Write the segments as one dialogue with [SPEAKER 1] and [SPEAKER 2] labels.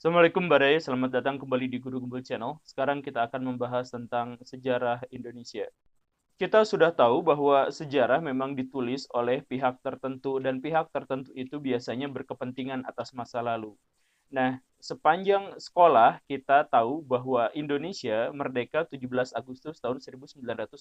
[SPEAKER 1] Assalamualaikum Barai, selamat datang kembali di Guru Gembul Channel. Sekarang kita akan membahas tentang sejarah Indonesia. Kita sudah tahu bahwa sejarah memang ditulis oleh pihak tertentu dan pihak tertentu itu biasanya berkepentingan atas masa lalu. Nah, sepanjang sekolah kita tahu bahwa Indonesia merdeka 17 Agustus tahun 1945.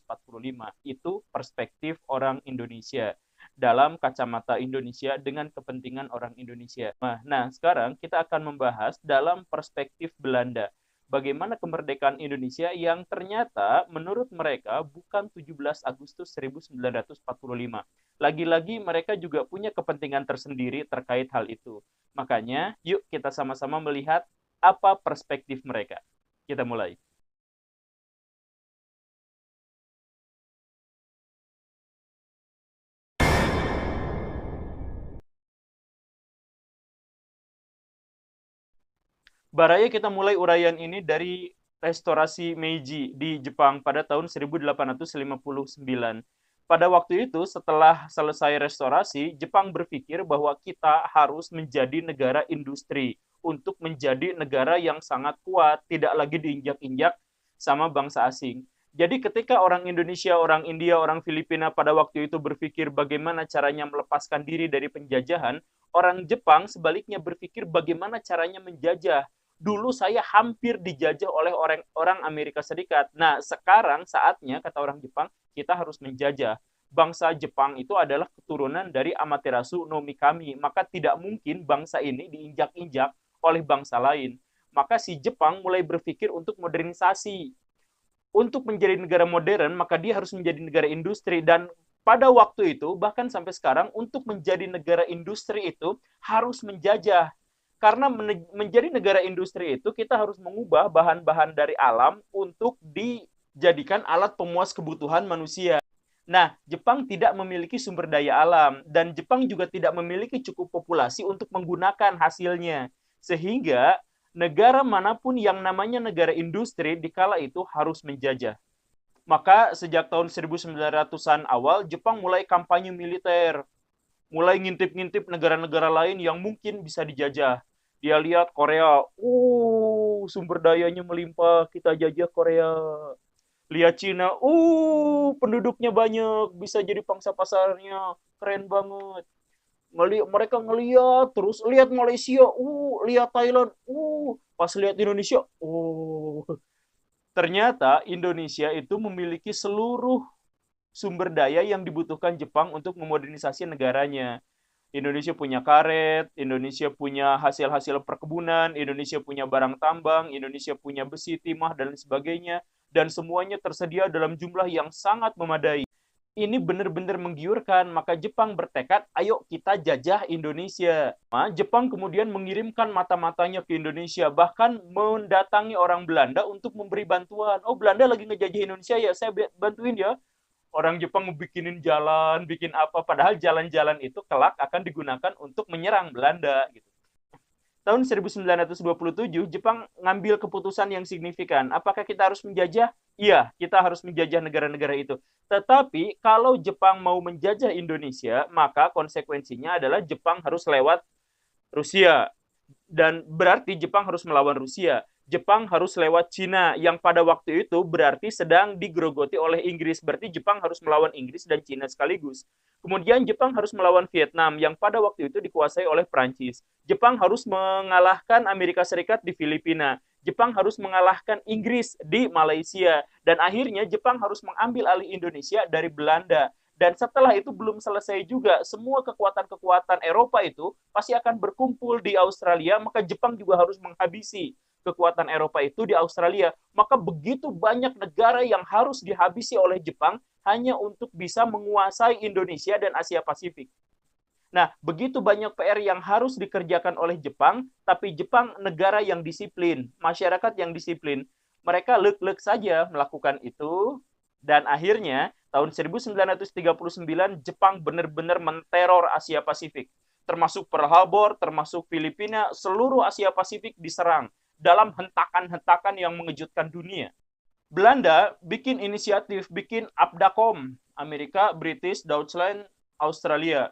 [SPEAKER 1] Itu perspektif orang Indonesia dalam kacamata Indonesia dengan kepentingan orang Indonesia. Nah, sekarang kita akan membahas dalam perspektif Belanda. Bagaimana kemerdekaan Indonesia yang ternyata menurut mereka bukan 17 Agustus 1945. Lagi-lagi mereka juga punya kepentingan tersendiri terkait hal itu. Makanya, yuk kita sama-sama melihat apa perspektif mereka. Kita mulai. Baraya kita mulai uraian ini dari restorasi Meiji di Jepang pada tahun 1859. Pada waktu itu, setelah selesai restorasi, Jepang berpikir bahwa kita harus menjadi negara industri untuk menjadi negara yang sangat kuat, tidak lagi diinjak-injak sama bangsa asing. Jadi ketika orang Indonesia, orang India, orang Filipina pada waktu itu berpikir bagaimana caranya melepaskan diri dari penjajahan, orang Jepang sebaliknya berpikir bagaimana caranya menjajah. Dulu saya hampir dijajah oleh orang Amerika Serikat. Nah, sekarang saatnya, kata orang Jepang, kita harus menjajah. Bangsa Jepang itu adalah keturunan dari Amaterasu no Mikami. Maka tidak mungkin bangsa ini diinjak-injak oleh bangsa lain. Maka si Jepang mulai berpikir untuk modernisasi. Untuk menjadi negara modern, maka dia harus menjadi negara industri. Dan pada waktu itu, bahkan sampai sekarang, untuk menjadi negara industri itu harus menjajah. Karena menjadi negara industri itu kita harus mengubah bahan-bahan dari alam untuk dijadikan alat pemuas kebutuhan manusia. Nah, Jepang tidak memiliki sumber daya alam dan Jepang juga tidak memiliki cukup populasi untuk menggunakan hasilnya. Sehingga negara manapun yang namanya negara industri di kala itu harus menjajah. Maka sejak tahun 1900-an awal Jepang mulai kampanye militer, mulai ngintip-ngintip negara-negara lain yang mungkin bisa dijajah. Dia lihat Korea, sumber dayanya melimpah, kita jajah Korea. Lihat Cina, penduduknya banyak, bisa jadi pangsa pasarnya, keren banget. Mereka ngeliat, terus lihat Malaysia, lihat Thailand, pas lihat Indonesia, ternyata Indonesia itu memiliki seluruh sumber daya yang dibutuhkan Jepang untuk memodernisasi negaranya. Indonesia punya karet, Indonesia punya hasil-hasil perkebunan, Indonesia punya barang tambang, Indonesia punya besi, timah, dan sebagainya. Dan semuanya tersedia dalam jumlah yang sangat memadai. Ini benar-benar menggiurkan, maka Jepang bertekad, ayo kita jajah Indonesia. Jepang kemudian mengirimkan mata-matanya ke Indonesia, bahkan mendatangi orang Belanda untuk memberi bantuan. Oh, Belanda lagi ngejajah Indonesia ya, saya bantuin ya. Orang Jepang bikinin jalan, bikin apa, padahal jalan-jalan itu kelak akan digunakan untuk menyerang Belanda gitu. Tahun 1927 Jepang ngambil keputusan yang signifikan. Apakah kita harus menjajah? Iya, kita harus menjajah negara-negara itu. Tetapi kalau Jepang mau menjajah Indonesia, maka konsekuensinya adalah Jepang harus lewat Rusia. Dan berarti Jepang harus melawan Rusia. Jepang harus lewat Cina yang pada waktu itu berarti sedang digerogoti oleh Inggris. Berarti Jepang harus melawan Inggris dan Cina sekaligus. Kemudian Jepang harus melawan Vietnam yang pada waktu itu dikuasai oleh Prancis. Jepang harus mengalahkan Amerika Serikat di Filipina. Jepang harus mengalahkan Inggris di Malaysia. Dan akhirnya Jepang harus mengambil alih Indonesia dari Belanda. Dan setelah itu belum selesai juga, semua kekuatan-kekuatan Eropa itu pasti akan berkumpul di Australia, maka Jepang juga harus menghabisi kekuatan Eropa itu di Australia. Maka begitu banyak negara yang harus dihabisi oleh Jepang hanya untuk bisa menguasai Indonesia dan Asia Pasifik. Nah, begitu banyak PR yang harus dikerjakan oleh Jepang, tapi Jepang negara yang disiplin, masyarakat yang disiplin. Mereka lek-lek saja melakukan itu, dan akhirnya tahun 1939 Jepang benar-benar menteror Asia Pasifik. Termasuk Pearl Harbor, termasuk Filipina, seluruh Asia Pasifik diserang dalam hentakan-hentakan yang mengejutkan dunia. Belanda bikin inisiatif, bikin APDACOM, Amerika, British, Deutschland, Australia.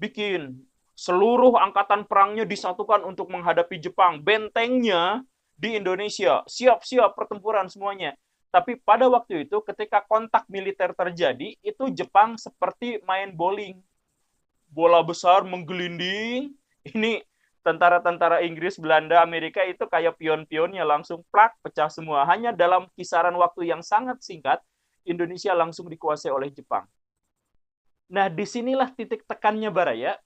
[SPEAKER 1] Bikin Seluruh angkatan perangnya disatukan untuk menghadapi Jepang. Bentengnya di Indonesia, siap-siap pertempuran semuanya. Tapi pada waktu itu ketika kontak militer terjadi, itu Jepang seperti main bowling. Bola besar menggelinding. Ini tentara-tentara Inggris, Belanda, Amerika itu kayak pion-pionnya langsung plak pecah semua. Hanya dalam kisaran waktu yang sangat singkat, Indonesia langsung dikuasai oleh Jepang. Nah, disinilah titik tekannya Baraya.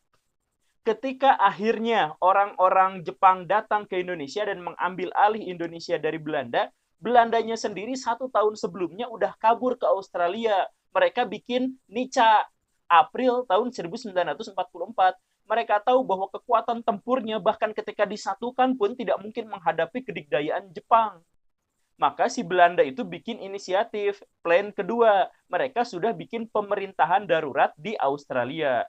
[SPEAKER 1] Ketika akhirnya orang-orang Jepang datang ke Indonesia dan mengambil alih Indonesia dari Belanda, Belandanya sendiri 1 tahun sebelumnya udah kabur ke Australia. Mereka bikin Nica April tahun 1944. Mereka tahu bahwa kekuatan tempurnya bahkan ketika disatukan pun tidak mungkin menghadapi kedikdayaan Jepang. Maka si Belanda itu bikin inisiatif, plan kedua. Mereka sudah bikin pemerintahan darurat di Australia.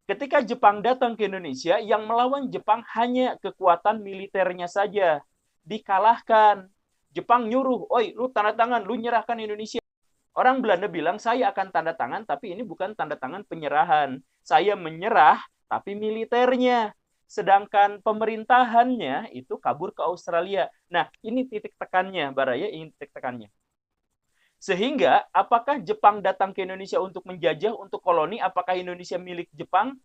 [SPEAKER 1] Ketika Jepang datang ke Indonesia, yang melawan Jepang hanya kekuatan militernya saja. Dikalahkan. Jepang nyuruh, oi, lu tanda tangan, lu nyerahkan Indonesia. Orang Belanda bilang, saya akan tanda tangan, tapi ini bukan tanda tangan penyerahan. Saya menyerah, tapi militernya. Sedangkan pemerintahannya itu kabur ke Australia. Nah, ini titik tekannya, Baraya, ini titik tekannya. Sehingga, apakah Jepang datang ke Indonesia untuk menjajah, untuk koloni? Apakah Indonesia milik Jepang?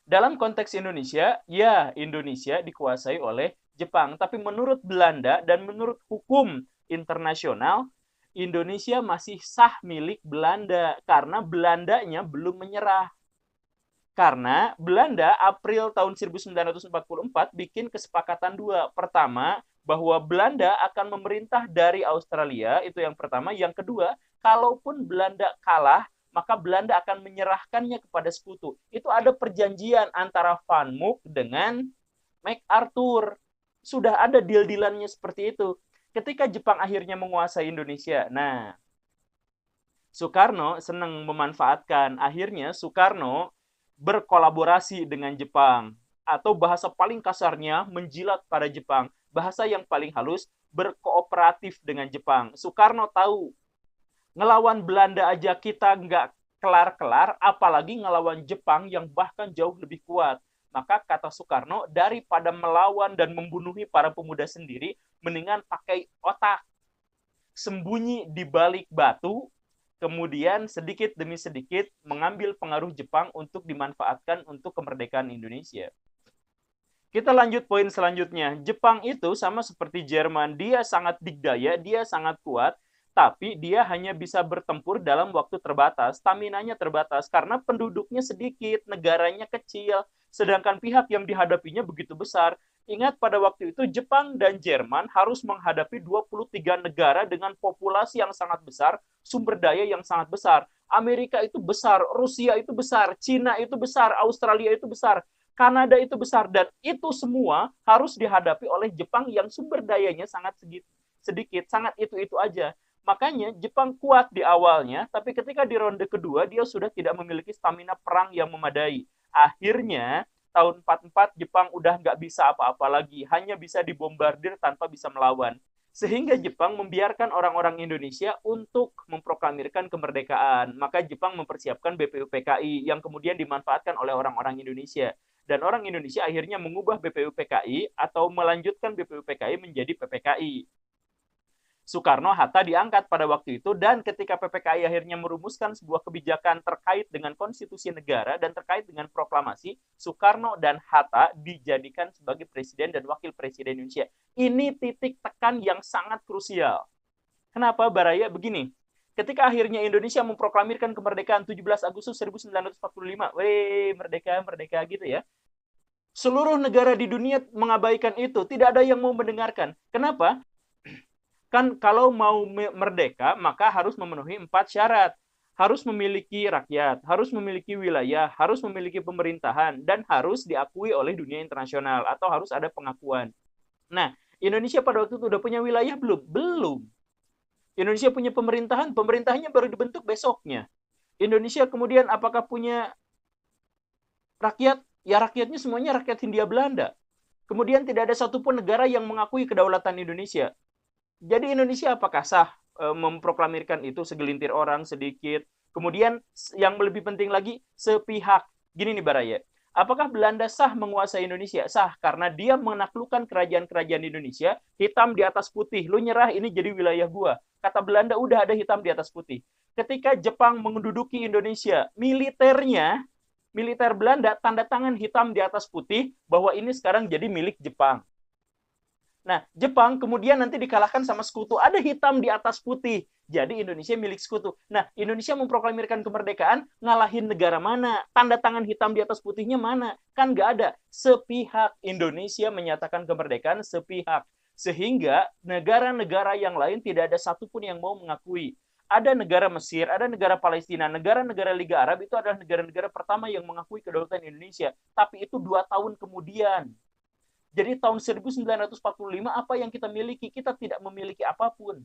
[SPEAKER 1] Dalam konteks Indonesia, ya Indonesia dikuasai oleh Jepang. Tapi menurut Belanda dan menurut hukum internasional, Indonesia masih sah milik Belanda karena Belandanya belum menyerah. Karena Belanda April tahun 1944 bikin kesepakatan dua. Pertama, bahwa Belanda akan memerintah dari Australia, itu yang pertama. Yang kedua, kalaupun Belanda kalah, maka Belanda akan menyerahkannya kepada sekutu. Itu ada perjanjian antara Van Mook dengan MacArthur. Sudah ada deal-dealannya seperti itu. Ketika Jepang akhirnya menguasai Indonesia, nah, Soekarno senang memanfaatkan. Akhirnya Soekarno berkolaborasi dengan Jepang. Atau bahasa paling kasarnya, menjilat pada Jepang. Bahasa yang paling halus, berkooperatif dengan Jepang. Soekarno tahu, ngelawan Belanda aja kita nggak kelar-kelar, apalagi ngelawan Jepang yang bahkan jauh lebih kuat. Maka kata Soekarno, daripada melawan dan membunuhi para pemuda sendiri, mendingan pakai otak. Sembunyi di balik batu, kemudian sedikit demi sedikit mengambil pengaruh Jepang untuk dimanfaatkan untuk kemerdekaan Indonesia. Kita lanjut poin selanjutnya. Jepang itu sama seperti Jerman, dia sangat dikdaya, dia sangat kuat, tapi dia hanya bisa bertempur dalam waktu terbatas, stamina-nya terbatas, karena penduduknya sedikit, negaranya kecil, sedangkan pihak yang dihadapinya begitu besar. Ingat pada waktu itu Jepang dan Jerman harus menghadapi 23 negara dengan populasi yang sangat besar, sumber daya yang sangat besar. Amerika itu besar, Rusia itu besar, Cina itu besar, Australia itu besar, Kanada itu besar, dan itu semua harus dihadapi oleh Jepang yang sumber dayanya sangat sedikit, sangat itu aja. Makanya Jepang kuat di awalnya, tapi ketika di ronde kedua dia sudah tidak memiliki stamina perang yang memadai. Akhirnya tahun 44 Jepang udah nggak bisa apa-apa lagi, hanya bisa dibombardir tanpa bisa melawan. Sehingga Jepang membiarkan orang-orang Indonesia untuk memproklamirkan kemerdekaan. Maka Jepang mempersiapkan BPUPKI yang kemudian dimanfaatkan oleh orang-orang Indonesia. Dan orang Indonesia akhirnya mengubah BPUPKI atau melanjutkan BPUPKI menjadi PPKI. Soekarno-Hatta diangkat pada waktu itu, dan ketika PPKI akhirnya merumuskan sebuah kebijakan terkait dengan konstitusi negara dan terkait dengan proklamasi, Soekarno dan Hatta dijadikan sebagai presiden dan wakil presiden Indonesia. Ini titik tekan yang sangat krusial. Kenapa, Baraya? Begini, ketika akhirnya Indonesia memproklamirkan kemerdekaan 17 Agustus 1945, weh, merdeka, merdeka gitu ya. Seluruh negara di dunia mengabaikan itu, tidak ada yang mau mendengarkan. Kenapa? Kan kalau mau merdeka, maka harus memenuhi 4 syarat. Harus memiliki rakyat, harus memiliki wilayah, harus memiliki pemerintahan, dan harus diakui oleh dunia internasional, atau harus ada pengakuan. Nah, Indonesia pada waktu itu udah punya wilayah belum? Belum. Indonesia punya pemerintahan, pemerintahannya baru dibentuk besoknya. Indonesia kemudian apakah punya rakyat? Ya rakyatnya semuanya rakyat Hindia Belanda. Kemudian tidak ada satupun negara yang mengakui kedaulatan Indonesia. Jadi Indonesia apakah sah memproklamirkan itu segelintir orang sedikit? Kemudian yang lebih penting lagi, sepihak. Gini nih Baraya, Apakah Belanda sah menguasai Indonesia? Sah, karena dia menaklukkan kerajaan-kerajaan Indonesia, hitam di atas putih. Lu nyerah, ini jadi wilayah gua. Kata Belanda, udah ada hitam di atas putih. Ketika Jepang menduduki Indonesia, militer Belanda tanda tangan hitam di atas putih bahwa ini sekarang jadi milik Jepang. Nah, Jepang kemudian nanti dikalahkan sama sekutu. Ada hitam di atas putih. Jadi Indonesia milik sekutu. Nah, Indonesia memproklamirkan kemerdekaan, ngalahin negara mana? Tanda tangan hitam di atas putihnya mana? Kan nggak ada. Sepihak Indonesia menyatakan kemerdekaan sepihak. Sehingga negara-negara yang lain tidak ada satupun yang mau mengakui. Ada negara Mesir, ada negara Palestina, negara-negara Liga Arab itu adalah negara-negara pertama yang mengakui kedaulatan Indonesia. Tapi itu 2 tahun kemudian. Jadi tahun 1945 apa yang kita miliki? Kita tidak memiliki apapun.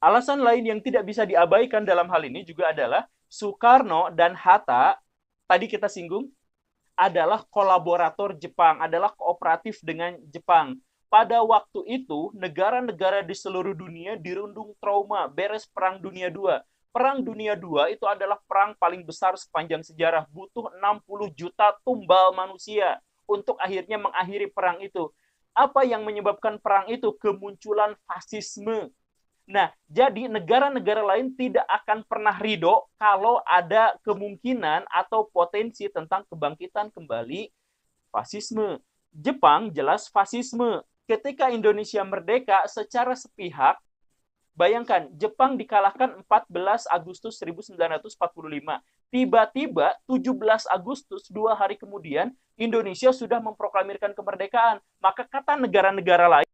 [SPEAKER 1] Alasan lain yang tidak bisa diabaikan dalam hal ini juga adalah Soekarno dan Hatta, tadi kita singgung, adalah kolaborator Jepang, adalah kooperatif dengan Jepang. Pada waktu itu, negara-negara di seluruh dunia dirundung trauma, beres Perang Dunia II. Perang Dunia II itu adalah perang paling besar sepanjang sejarah, butuh 60 juta tumbal manusia untuk akhirnya mengakhiri perang itu. Apa yang menyebabkan perang itu? Kemunculan fasisme. Nah, jadi negara-negara lain tidak akan pernah ridho kalau ada kemungkinan atau potensi tentang kebangkitan kembali fasisme. Jepang jelas fasisme. Ketika Indonesia merdeka secara sepihak, bayangkan, Jepang dikalahkan 14 Agustus 1945. Tiba-tiba 17 Agustus, 2 hari kemudian, Indonesia sudah memproklamirkan kemerdekaan. Maka kata negara-negara lain,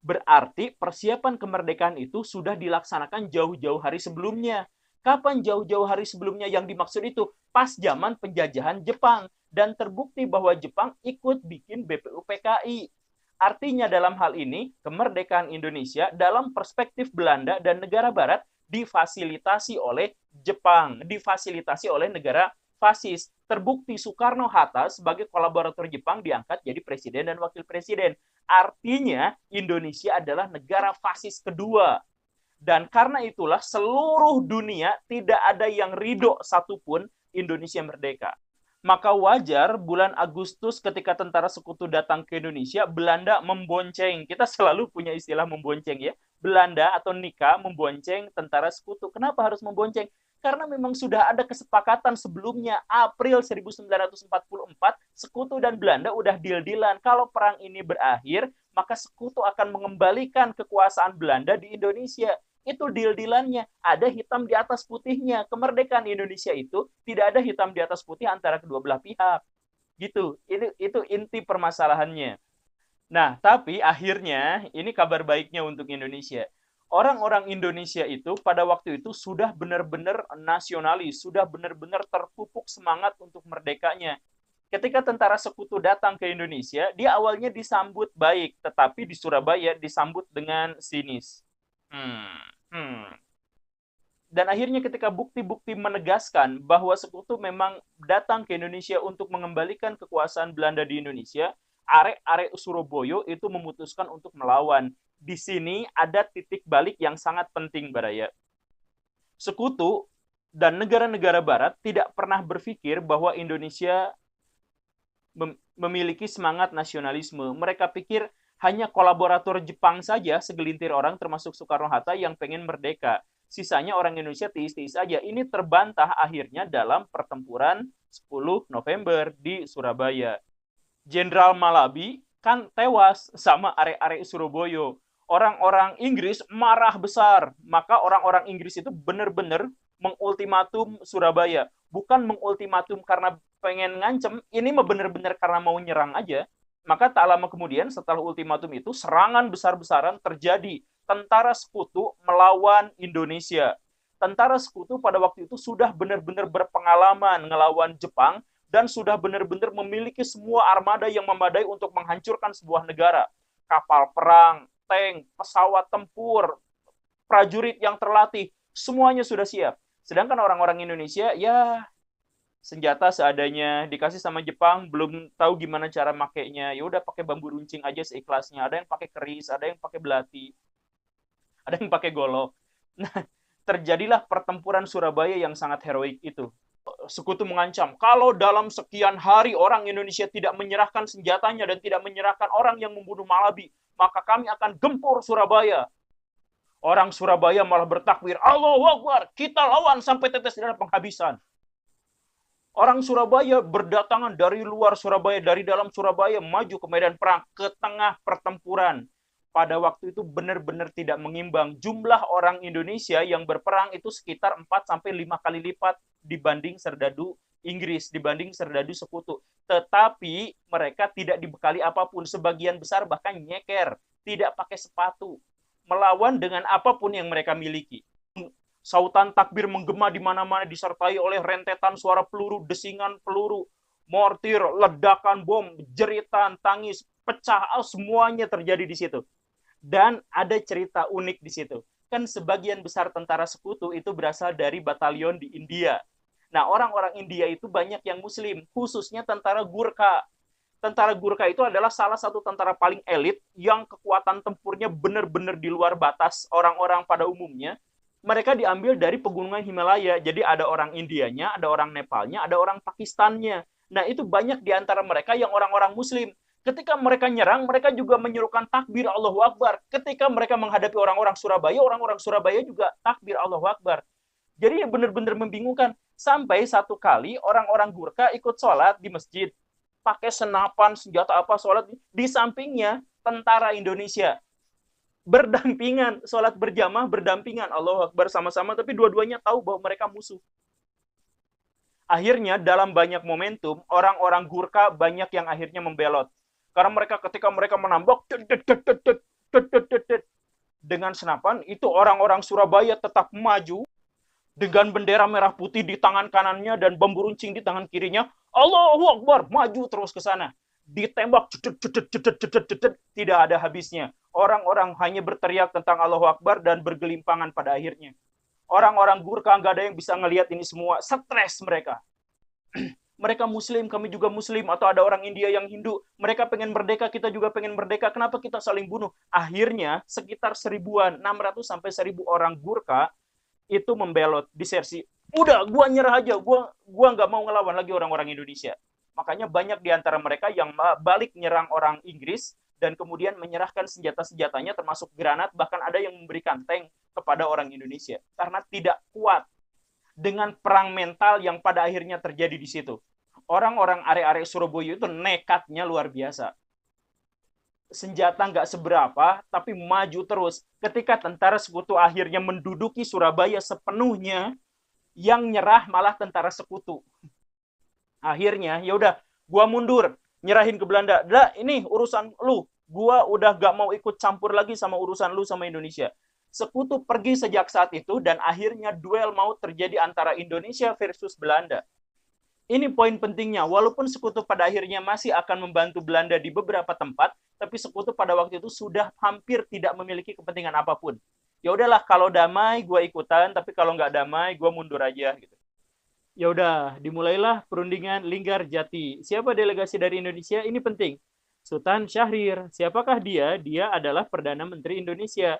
[SPEAKER 1] berarti persiapan kemerdekaan itu sudah dilaksanakan jauh-jauh hari sebelumnya. Kapan jauh-jauh hari sebelumnya yang dimaksud itu? Pas zaman penjajahan Jepang. Dan terbukti bahwa Jepang ikut bikin BPUPKI. Artinya dalam hal ini, kemerdekaan Indonesia dalam perspektif Belanda dan negara barat difasilitasi oleh Jepang, difasilitasi oleh negara fasis. Terbukti Soekarno-Hatta sebagai kolaborator Jepang diangkat jadi presiden dan wakil presiden. Artinya Indonesia adalah negara fasis kedua. Dan karena itulah seluruh dunia tidak ada yang ridho satupun Indonesia merdeka. Maka wajar bulan Agustus ketika tentara sekutu datang ke Indonesia, Belanda membonceng. Kita selalu punya istilah membonceng ya. Belanda atau Nika membonceng tentara sekutu. Kenapa harus membonceng? Karena memang sudah ada kesepakatan sebelumnya. April 1944, sekutu dan Belanda udah deal-dealan. Kalau perang ini berakhir, maka sekutu akan mengembalikan kekuasaan Belanda di Indonesia. Itu deal-dealannya. Ada hitam di atas putihnya. Kemerdekaan Indonesia itu tidak ada hitam di atas putih antara kedua belah pihak. Gitu. Itu inti permasalahannya. Nah, tapi akhirnya ini kabar baiknya untuk Indonesia. Orang-orang Indonesia itu pada waktu itu sudah benar-benar nasionalis, sudah benar-benar terpupuk semangat untuk merdekanya. Ketika tentara sekutu datang ke Indonesia, dia awalnya disambut baik, tetapi di Surabaya disambut dengan sinis. Hmm, hmm. Dan akhirnya ketika bukti-bukti menegaskan bahwa sekutu memang datang ke Indonesia untuk mengembalikan kekuasaan Belanda di Indonesia, arek-arek Surabaya itu memutuskan untuk melawan. Di sini ada titik balik yang sangat penting, Baraya. Sekutu dan negara-negara barat tidak pernah berpikir bahwa Indonesia memiliki semangat nasionalisme. Mereka pikir hanya kolaborator Jepang saja, segelintir orang termasuk Soekarno-Hatta yang pengen merdeka. Sisanya orang Indonesia tiis-tiis saja. Ini terbantah akhirnya dalam pertempuran 10 November di Surabaya. Jenderal Malabi kan tewas sama arek-arek Surabaya. Orang-orang Inggris marah besar. Maka orang-orang Inggris itu benar-benar mengultimatum Surabaya. Bukan mengultimatum karena pengen ngancem, ini mah benar-benar karena mau nyerang aja. Maka tak lama kemudian setelah ultimatum itu, serangan besar-besaran terjadi. Tentara sekutu melawan Indonesia. Tentara sekutu pada waktu itu sudah benar-benar berpengalaman ngelawan Jepang dan sudah benar-benar memiliki semua armada yang memadai untuk menghancurkan sebuah negara. Kapal perang, tank, pesawat tempur, prajurit yang terlatih, semuanya sudah siap. Sedangkan orang-orang Indonesia, ya senjata seadanya, dikasih sama Jepang, belum tahu gimana cara makainya. Ya udah pakai bambu runcing aja seikhlasnya. Ada yang pakai keris, ada yang pakai belati, ada yang pakai golok. Nah, terjadilah pertempuran Surabaya yang sangat heroik itu. Sekutu mengancam, kalau dalam sekian hari orang Indonesia tidak menyerahkan senjatanya dan tidak menyerahkan orang yang membunuh Malabi, maka kami akan gempur Surabaya. Orang Surabaya malah bertakbir, Allahu Akbar, kita lawan sampai tetes darah penghabisan. Orang Surabaya berdatangan dari luar Surabaya, dari dalam Surabaya, maju ke medan perang, ke tengah pertempuran. Pada waktu itu benar-benar tidak mengimbang. Jumlah orang Indonesia yang berperang itu sekitar 4-5 kali lipat dibanding serdadu Inggris, dibanding serdadu sekutu. Tetapi mereka tidak dibekali apapun. Sebagian besar bahkan nyeker, tidak pakai sepatu. Melawan dengan apapun yang mereka miliki. Sautan takbir menggema di mana-mana disertai oleh rentetan suara peluru, desingan peluru, mortir, ledakan bom, jeritan, tangis, pecah, semuanya terjadi di situ. Dan ada cerita unik di situ. Kan sebagian besar tentara sekutu itu berasal dari batalion di India. Nah, orang-orang India itu banyak yang muslim, khususnya tentara Gurkha. Tentara Gurkha itu adalah salah satu tentara paling elit yang kekuatan tempurnya benar-benar di luar batas orang-orang pada umumnya. Mereka diambil dari pegunungan Himalaya. Jadi ada orang Indianya, ada orang Nepalnya, ada orang Pakistannya. Nah, itu banyak di antara mereka yang orang-orang muslim. Ketika mereka nyerang, mereka juga menyerukan takbir Allahu Akbar. Ketika mereka menghadapi orang-orang Surabaya juga takbir Allahu Akbar. Jadi benar-benar membingungkan. Sampai satu kali orang-orang Gurkha ikut sholat di masjid. Pakai senapan, senjata apa, sholat. Di sampingnya tentara Indonesia. Berdampingan, sholat berjamaah berdampingan, Allahu Akbar sama-sama, tapi dua-duanya tahu bahwa mereka musuh. Akhirnya dalam banyak momentum, orang-orang Gurkha banyak yang akhirnya membelot. Karena ketika mereka menambok dengan senapan, itu orang-orang Surabaya tetap maju dengan bendera merah putih di tangan kanannya dan bambu runcing di tangan kirinya. Allahu Akbar, maju terus ke sana. Ditembak, tidak ada habisnya. Orang-orang hanya berteriak tentang Allahu Akbar dan bergelimpangan pada akhirnya. Orang-orang Gurkha nggak ada yang bisa ngelihat ini semua. Stres mereka. Mereka Muslim, kami juga Muslim. Atau ada orang India yang Hindu. Mereka pengen merdeka, kita juga pengen merdeka. Kenapa kita saling bunuh? Akhirnya sekitar 1.000-an, 600 sampai 1.000 orang Gurkha itu membelot, disersi. Udah, gua nyerah aja. Gua nggak mau ngelawan lagi orang-orang Indonesia. Makanya banyak di antara mereka yang balik nyerang orang Inggris dan kemudian menyerahkan senjata-senjatanya termasuk granat, bahkan ada yang memberikan tank kepada orang Indonesia karena tidak kuat dengan perang mental yang pada akhirnya terjadi di situ. Orang-orang arek-arek Surabaya itu nekatnya luar biasa. Senjata nggak seberapa, tapi maju terus. Ketika tentara sekutu akhirnya menduduki Surabaya sepenuhnya, yang nyerah malah tentara sekutu. Akhirnya, ya udah, gua mundur, nyerahin ke Belanda. Dah, ini urusan lu. Gua udah gak mau ikut campur lagi sama urusan lu sama Indonesia. Sekutu pergi sejak saat itu dan akhirnya duel maut terjadi antara Indonesia versus Belanda. Ini poin pentingnya. Walaupun sekutu pada akhirnya masih akan membantu Belanda di beberapa tempat, tapi sekutu pada waktu itu sudah hampir tidak memiliki kepentingan apapun. Ya udahlah, kalau damai gua ikutan, tapi kalau nggak damai gua mundur aja gitu. Ya udah, dimulailah perundingan Linggarjati. Siapa delegasi dari Indonesia? Ini penting. Sultan Syahrir. Siapakah dia? Dia adalah Perdana Menteri Indonesia.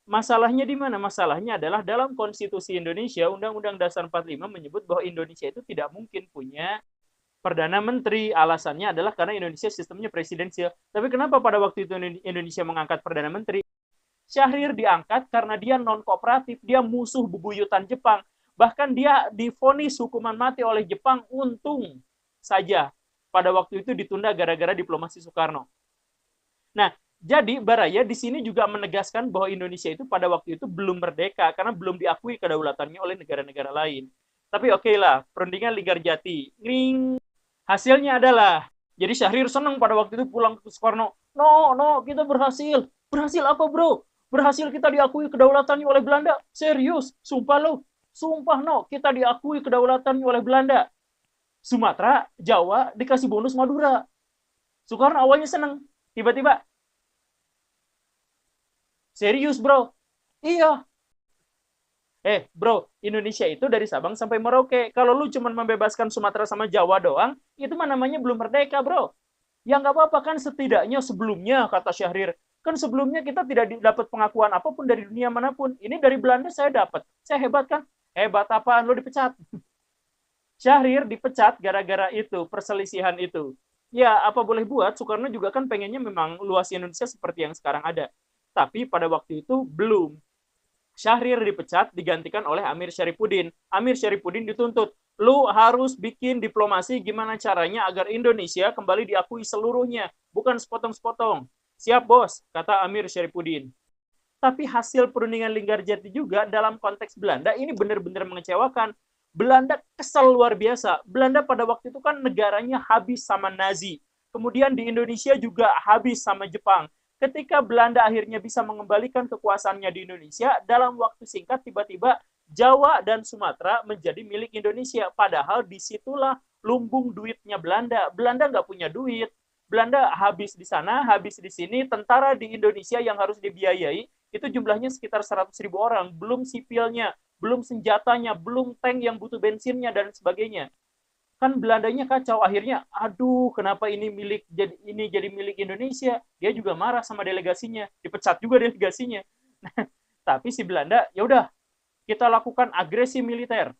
[SPEAKER 1] Masalahnya di mana? Masalahnya adalah dalam Konstitusi Indonesia, Undang-Undang Dasar 45 menyebut bahwa Indonesia itu tidak mungkin punya Perdana Menteri. Alasannya adalah karena Indonesia sistemnya presidensial. Tapi kenapa pada waktu itu Indonesia mengangkat Perdana Menteri? Syahrir diangkat karena dia non-kooperatif, dia musuh bebuyutan Jepang. Bahkan dia divonis hukuman mati oleh Jepang, untung saja pada waktu itu ditunda gara-gara diplomasi Soekarno. Nah, jadi Baraya di sini juga menegaskan bahwa Indonesia itu pada waktu itu belum merdeka karena belum diakui kedaulatannya oleh negara-negara lain. Tapi oke lah, perundingan Linggarjati. Ring. Hasilnya adalah, jadi Syahrir senang pada waktu itu pulang ke Soekarno. No, kita berhasil. Berhasil apa bro? Berhasil kita diakui kedaulatannya oleh Belanda. Serius, sumpah lo. Sumpah no, kita diakui kedaulatannya oleh Belanda. Sumatera, Jawa dikasih bonus Madura. Soekarno awalnya seneng, tiba-tiba serius bro. Iya. Bro, Indonesia itu dari Sabang sampai Merauke. Kalau lu cuma membebaskan Sumatera sama Jawa doang, itu mah namanya belum merdeka bro. Ya nggak apa-apa kan, setidaknya sebelumnya, kata Syahrir, kan sebelumnya kita tidak dapat pengakuan apapun dari dunia manapun. Ini dari Belanda saya dapat. Saya hebat kan? Hebat apaan, lo dipecat. Syahrir dipecat gara-gara itu, perselisihan itu. Ya, apa boleh buat, Soekarno juga kan pengennya memang luas Indonesia seperti yang sekarang ada. Tapi pada waktu itu belum. Syahrir dipecat, digantikan oleh Amir Syarifuddin. Amir Syarifuddin dituntut, lu harus bikin diplomasi gimana caranya agar Indonesia kembali diakui seluruhnya, bukan sepotong-sepotong. Siap bos, kata Amir Syarifuddin. Tapi hasil perundingan Linggarjati juga dalam konteks Belanda ini benar-benar mengecewakan. Belanda kesal luar biasa. Belanda pada waktu itu kan negaranya habis sama Nazi. Kemudian di Indonesia juga habis sama Jepang. Ketika Belanda akhirnya bisa mengembalikan kekuasaannya di Indonesia, dalam waktu singkat tiba-tiba Jawa dan Sumatera menjadi milik Indonesia. Padahal disitulah lumbung duitnya Belanda. Belanda nggak punya duit. Belanda habis di sana, habis di sini. Tentara di Indonesia yang harus dibiayai itu jumlahnya sekitar 100.000 orang, belum sipilnya, belum senjatanya, belum tank yang butuh bensinnya dan sebagainya. Kan Belandanya kacau, akhirnya aduh kenapa ini jadi milik Indonesia. Dia juga marah sama delegasinya, dipecat juga delegasinya. Tapi si Belanda ya udah, kita lakukan agresi militer.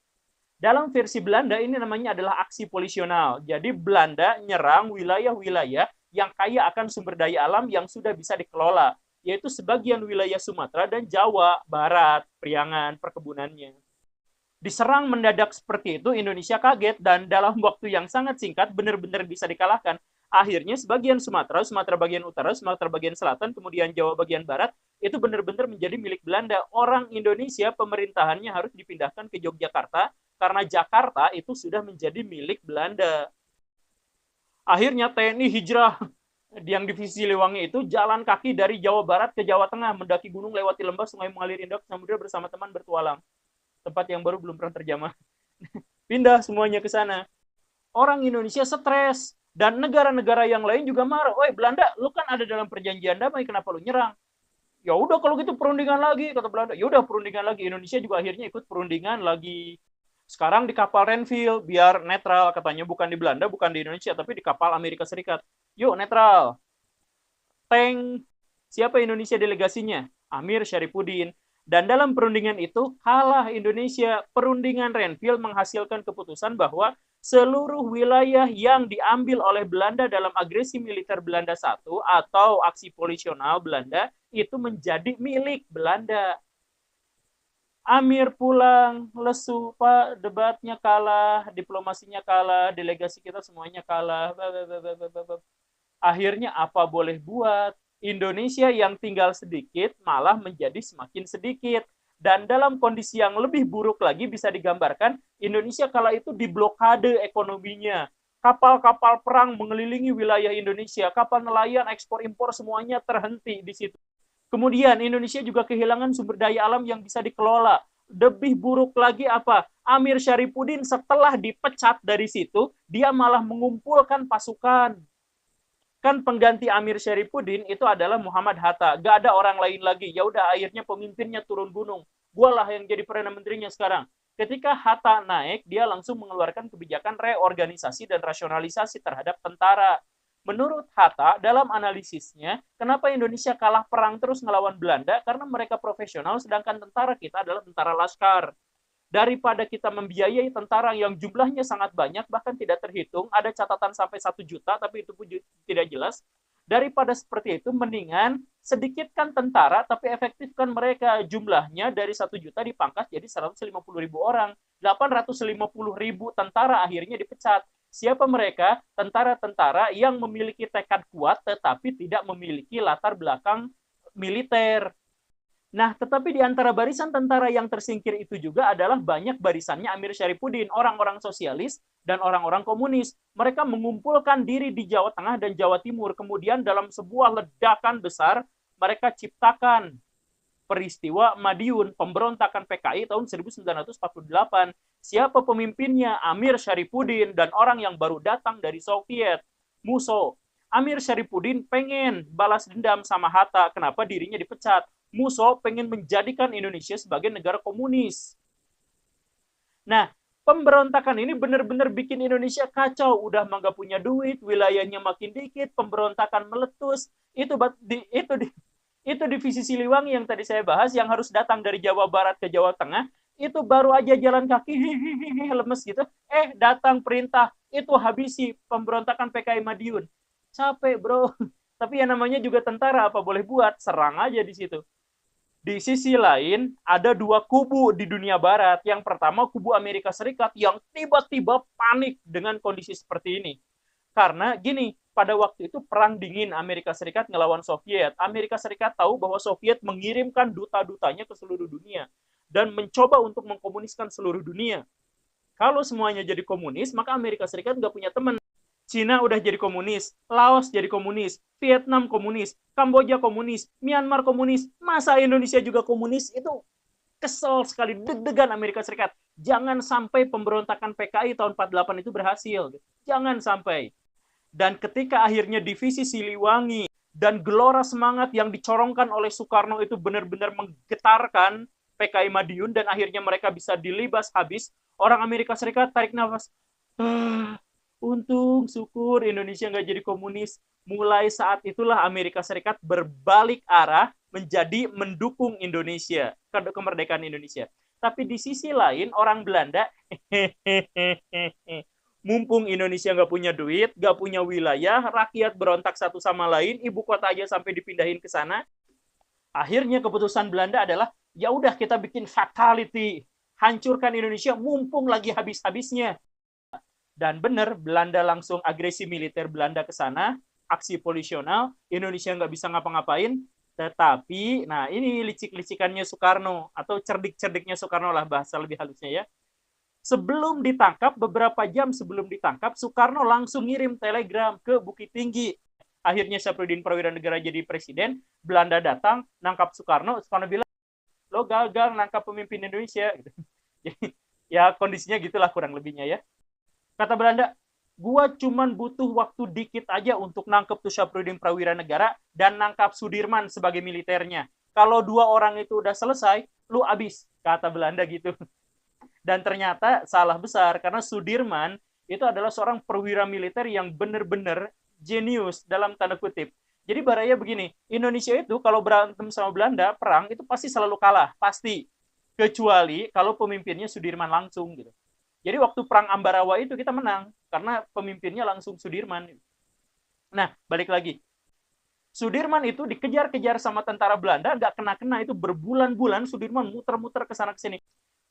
[SPEAKER 1] Dalam versi Belanda ini namanya adalah aksi polisional. Jadi Belanda nyerang wilayah-wilayah yang kaya akan sumber daya alam yang sudah bisa dikelola, yaitu sebagian wilayah Sumatera dan Jawa Barat, Priangan, perkebunannya. Diserang mendadak seperti itu, Indonesia kaget dan dalam waktu yang sangat singkat benar-benar bisa dikalahkan. Akhirnya sebagian Sumatera, Sumatera bagian utara, Sumatera bagian selatan, kemudian Jawa bagian barat, itu benar-benar menjadi milik Belanda. Orang Indonesia pemerintahannya harus dipindahkan ke Yogyakarta karena Jakarta itu sudah menjadi milik Belanda. Akhirnya TNI hijrah yang divisi Siliwangi itu jalan kaki dari Jawa Barat ke Jawa Tengah, mendaki gunung, lewati lembah, sungai mengalir indah, samudera bersama teman bertualang. Tempat yang baru belum pernah terjamah. Pindah semuanya ke sana. Orang Indonesia stres dan negara-negara yang lain juga marah. Woi Belanda, lu kan ada dalam perjanjian damai, kenapa lu nyerang? Ya udah kalau gitu perundingan lagi, kata Belanda. Ya udah perundingan lagi. Indonesia juga akhirnya ikut perundingan lagi. Sekarang di kapal Renville biar netral, katanya bukan di Belanda, bukan di Indonesia, tapi di kapal Amerika Serikat. Yuk netral. Tank. Siapa Indonesia delegasinya? Amir Syarifuddin. Dan dalam perundingan itu kalah Indonesia. Perundingan Renville menghasilkan keputusan bahwa seluruh wilayah yang diambil oleh Belanda dalam agresi militer Belanda I atau aksi polisional Belanda itu menjadi milik Belanda. Amir pulang, lesu, Pak, debatnya kalah, diplomasinya kalah, delegasi kita semuanya kalah. Akhirnya apa boleh buat? Indonesia yang tinggal sedikit malah menjadi semakin sedikit. Dan dalam kondisi yang lebih buruk lagi bisa digambarkan, Indonesia kala itu diblokade ekonominya. Kapal-kapal perang mengelilingi wilayah Indonesia, kapal nelayan ekspor impor semuanya terhenti di situ. Kemudian Indonesia juga kehilangan sumber daya alam yang bisa dikelola. Lebih buruk lagi apa? Amir Syarifuddin setelah dipecat dari situ, dia malah mengumpulkan pasukan. Kan pengganti Amir Syarifuddin itu adalah Muhammad Hatta. Gak ada orang lain lagi. Ya udah akhirnya pemimpinnya turun gunung. Gualah yang jadi perdana menterinya sekarang. Ketika Hatta naik, dia langsung mengeluarkan kebijakan reorganisasi dan rasionalisasi terhadap tentara. Menurut Hatta, dalam analisisnya, kenapa Indonesia kalah perang terus ngelawan Belanda? Karena mereka profesional, sedangkan tentara kita adalah tentara laskar. Daripada kita membiayai tentara yang jumlahnya sangat banyak, bahkan tidak terhitung, ada catatan sampai 1 juta, tapi itu pun tidak jelas. Daripada seperti itu, mendingan sedikitkan tentara, tapi efektifkan mereka. Jumlahnya dari 1 juta dipangkas jadi 150.000 orang. 850.000 tentara akhirnya dipecat. Siapa mereka? Tentara-tentara yang memiliki tekad kuat tetapi tidak memiliki latar belakang militer. Nah, tetapi di antara barisan tentara yang tersingkir itu juga adalah banyak barisannya Amir Syarifuddin, orang-orang sosialis dan orang-orang komunis. Mereka mengumpulkan diri di Jawa Tengah dan Jawa Timur. Kemudian dalam sebuah ledakan besar, mereka ciptakan peristiwa Madiun, pemberontakan PKI tahun 1948. Siapa pemimpinnya? Amir Syarifuddin dan orang yang baru datang dari Soviet, Musso. Amir Syarifuddin pengen balas dendam sama Hatta, kenapa dirinya dipecat. Musso pengen menjadikan Indonesia sebagai negara komunis. Nah, pemberontakan ini benar-benar bikin Indonesia kacau. Udah nggak punya duit, wilayahnya makin dikit, pemberontakan meletus. Itu divisi Siliwangi yang tadi saya bahas, yang harus datang dari Jawa Barat ke Jawa Tengah, Itu baru aja jalan kaki, lemes gitu. Datang perintah, itu habisi pemberontakan PKI Madiun. Capek, bro. Tapi yang namanya juga tentara, apa boleh buat, serang aja di situ. Di sisi lain, ada dua kubu di dunia barat. Yang pertama, kubu Amerika Serikat yang tiba-tiba panik dengan kondisi seperti ini. Karena gini, pada waktu itu perang dingin Amerika Serikat ngelawan Soviet. Amerika Serikat tahu bahwa Soviet mengirimkan duta-dutanya ke seluruh dunia dan mencoba untuk mengkomuniskan seluruh dunia. Kalau semuanya jadi komunis, maka Amerika Serikat nggak punya teman. Cina udah jadi komunis, Laos jadi komunis, Vietnam komunis, Kamboja komunis, Myanmar komunis, masa Indonesia juga komunis? Itu kesel sekali, deg-degan Amerika Serikat. Jangan sampai pemberontakan PKI tahun 48 itu berhasil. Jangan sampai. Dan ketika akhirnya divisi Siliwangi dan gelora semangat yang dicorongkan oleh Soekarno itu benar-benar menggetarkan PKI Madiun dan akhirnya mereka bisa dilibas habis, orang Amerika Serikat tarik nafas. Untung, syukur Indonesia nggak jadi komunis. Mulai saat itulah Amerika Serikat berbalik arah menjadi mendukung Indonesia, kemerdekaan Indonesia. Tapi di sisi lain, orang Belanda, mumpung Indonesia nggak punya duit, nggak punya wilayah, rakyat berontak satu sama lain, ibu kota aja sampai dipindahin ke sana. Akhirnya keputusan Belanda adalah, ya udah kita bikin fatality, hancurkan Indonesia mumpung lagi habis-habisnya. Dan benar, Belanda langsung agresi militer Belanda ke sana, aksi polisional, Indonesia nggak bisa ngapa-ngapain, tetapi, nah ini licik-licikannya Soekarno, atau cerdik-cerdiknya Soekarno lah bahasa lebih halusnya ya. Sebelum ditangkap, beberapa jam sebelum ditangkap, Soekarno langsung ngirim telegram ke Bukit Tinggi. Akhirnya Syafruddin Prawira Negara jadi presiden, Belanda datang, nangkap Soekarno, Soekarno bilang, lo gagal nangkap pemimpin Indonesia. Jadi, ya kondisinya gitulah kurang lebihnya ya. Kata Belanda, gua cuman butuh waktu dikit aja untuk nangkep tuh Syafruddin Prawira Negara dan nangkap Sudirman sebagai militernya. Kalau dua orang itu udah selesai, lu abis, kata Belanda gitu. Dan ternyata salah besar, karena Sudirman itu adalah seorang perwira militer yang benar-benar jenius dalam tanda kutip. Jadi baraya begini, Indonesia itu kalau berantem sama Belanda, perang itu pasti selalu kalah, pasti. Kecuali kalau pemimpinnya Sudirman langsung gitu. Jadi waktu perang Ambarawa itu kita menang karena pemimpinnya langsung Sudirman. Nah, balik lagi. Sudirman itu dikejar-kejar sama tentara Belanda, nggak kena-kena, itu berbulan-bulan Sudirman muter-muter ke sana ke sini.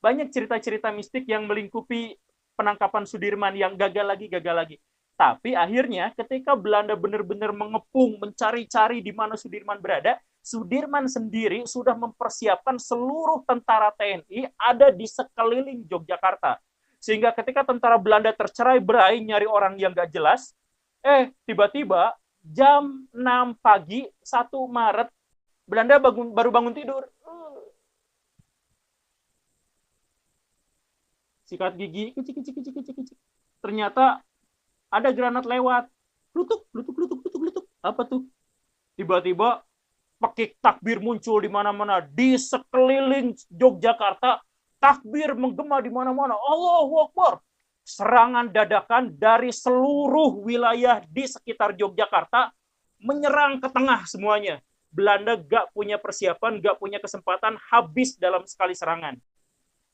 [SPEAKER 1] Banyak cerita-cerita mistik yang melingkupi penangkapan Sudirman yang gagal lagi, gagal lagi. Tapi akhirnya ketika Belanda benar-benar mengepung, mencari-cari di mana Sudirman berada, Sudirman sendiri sudah mempersiapkan seluruh tentara TNI ada di sekeliling Yogyakarta. Sehingga ketika tentara Belanda tercerai-berai nyari orang yang gak jelas, tiba-tiba jam 6 pagi 1 Maret Belanda baru bangun tidur. Sikat gigi, kicik. Ternyata ada granat lewat. Lutuk. Apa tuh? Tiba-tiba pekik takbir muncul di mana-mana. Di sekeliling Yogyakarta, takbir menggema di mana-mana. Allahu Akbar. Serangan dadakan dari seluruh wilayah di sekitar Yogyakarta menyerang ke tengah semuanya. Belanda gak punya persiapan, gak punya kesempatan, habis dalam sekali serangan.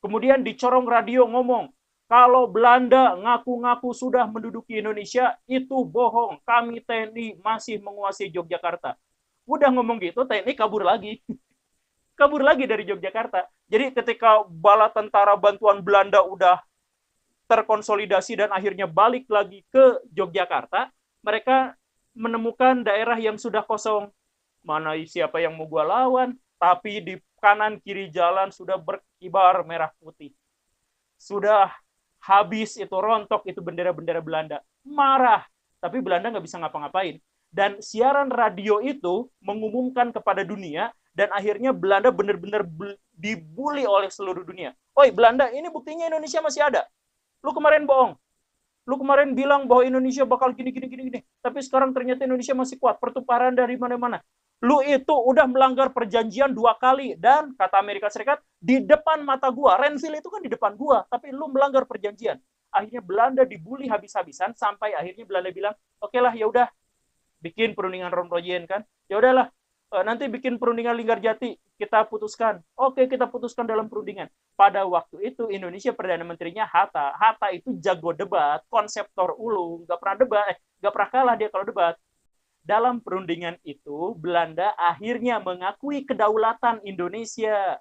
[SPEAKER 1] Kemudian dicorong radio ngomong, kalau Belanda ngaku-ngaku sudah menduduki Indonesia, itu bohong. Kami TNI masih menguasai Yogyakarta. Udah ngomong gitu, TNI kabur lagi. Kabur lagi dari Yogyakarta. Jadi ketika bala tentara bantuan Belanda udah terkonsolidasi dan akhirnya balik lagi ke Yogyakarta, mereka menemukan daerah yang sudah kosong. Mana siapa yang mau gua lawan? Tapi di kanan kiri jalan sudah berkibar merah putih. Sudah habis itu, rontok itu bendera-bendera Belanda. Marah. Tapi Belanda nggak bisa ngapa-ngapain. Dan siaran radio itu mengumumkan kepada dunia, dan akhirnya Belanda benar-benar dibully oleh seluruh dunia. Oi Belanda, ini buktinya Indonesia masih ada. Lu kemarin bohong. Lu kemarin bilang bahwa Indonesia bakal gini. Tapi sekarang ternyata Indonesia masih kuat. Pertukaran dari mana-mana. Lu itu udah melanggar perjanjian 2 kali. Dan kata Amerika Serikat, di depan mata gua. Renville itu kan di depan gua. Tapi lu melanggar perjanjian. Akhirnya Belanda dibully habis-habisan. Sampai akhirnya Belanda bilang, oke lah ya udah. Bikin perundingan Romrojen kan. Ya udahlah. Nanti bikin perundingan Linggarjati. Kita putuskan. Oke, kita putuskan dalam perundingan. Pada waktu itu Indonesia Perdana Menterinya Hatta. Hatta itu jago debat, konseptor ulung, nggak pernah debat, nggak pernah kalah dia kalau debat. Dalam perundingan itu, Belanda akhirnya mengakui kedaulatan Indonesia.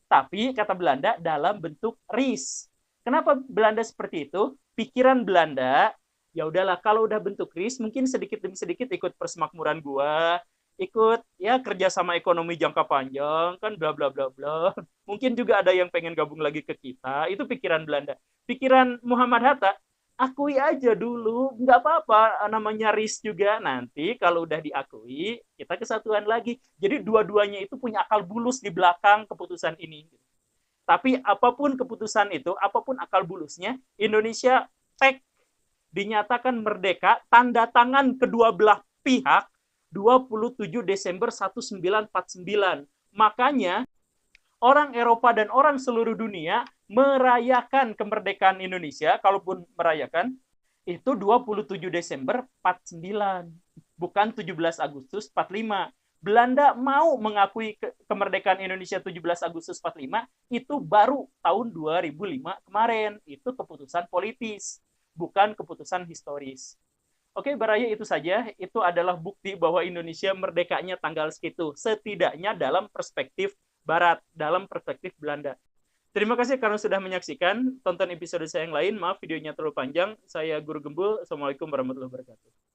[SPEAKER 1] Tapi, kata Belanda, dalam bentuk RIS. Kenapa Belanda seperti itu? Pikiran Belanda, ya udahlah, kalau udah bentuk RIS, mungkin sedikit demi sedikit ikut persemakmuran gua, ikut ya kerjasama ekonomi jangka panjang, kan bla bla bla bla. Mungkin juga ada yang pengen gabung lagi ke kita. Itu pikiran Belanda. Pikiran Muhammad Hatta, akui aja dulu, nggak apa-apa, namanya RIS juga, nanti kalau udah diakui kita kesatuan lagi. Jadi dua-duanya itu punya akal bulus di belakang keputusan ini. Tapi apapun keputusan itu, apapun akal bulusnya, Indonesia tek, dinyatakan merdeka, tanda tangan kedua belah pihak 27 Desember 1949. Makanya orang Eropa dan orang seluruh dunia merayakan kemerdekaan Indonesia, kalaupun merayakan, itu 27 Desember 49, bukan 17 Agustus 45. Belanda mau mengakui kemerdekaan Indonesia 17 Agustus 45, itu baru tahun 2005 kemarin. Itu keputusan politis, bukan keputusan historis. Oke, Baraya, itu saja. Itu adalah bukti bahwa Indonesia merdekanya tanggal segitu. Setidaknya dalam perspektif Barat, dalam perspektif Belanda. Terima kasih karena sudah menyaksikan. Tonton episode saya yang lain. Maaf videonya terlalu panjang. Saya Guru Gembul. Assalamualaikum warahmatullahi wabarakatuh.